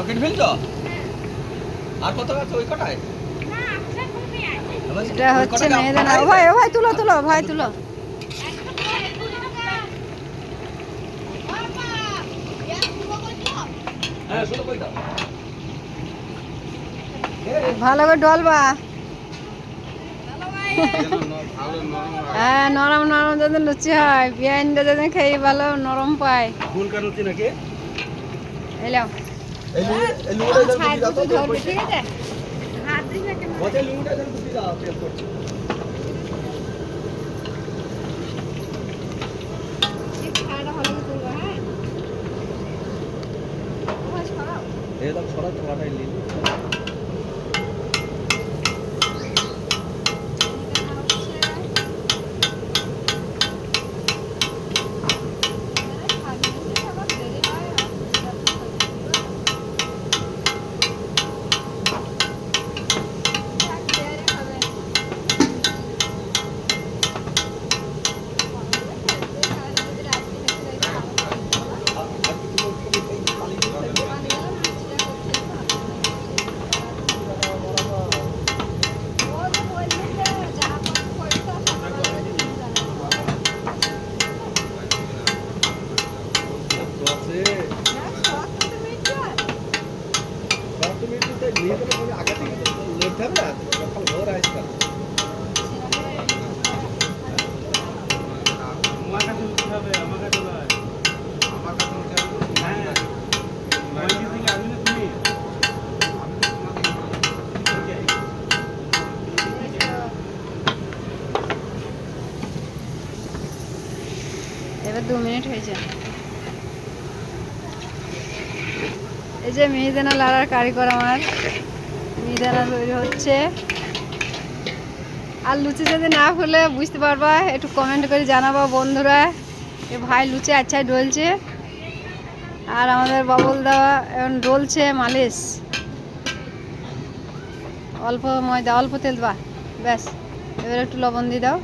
কেটে ফেলি তো আর কত আছে ওই কটায় এটা হচ্ছে মেহেদানা। ও ভাই তুলো ভাই তুলো। ভালো করে ডলবা। হ্যাঁ নরম নরম যাতে লুচি হয়, বিয়াইনটা যাতে খেয়ে ভালো নরম পায়। ফুলকা লুচি নাকি এলাও এই লুচিটা লুচি দাও তো ঠিক আছে। হাত দিস না কেন? বসে লুচিটা লুচি দাও তেল করছি একদম সরা ছোয়াটাই নিন এবার 2 মিনিট হয়েছে। এই যে মিহিদানা লাড়ার কারিগর আমার, মিহিদানা তৈরি হচ্ছে। আর লুচি যদি না ফুলে বুঝতে পারবা, একটু কমেন্ট করে জানাবা বন্ধুরা। এ ভাই লুচি আচ্ছাই ডলছে, আর আমাদের বাবুল দেওয়া এখন ডলছে মালিশ। অল্প ময়দা অল্প তেল দেবা, ব্যাস। এবার একটু লবণ দিয়ে দাও।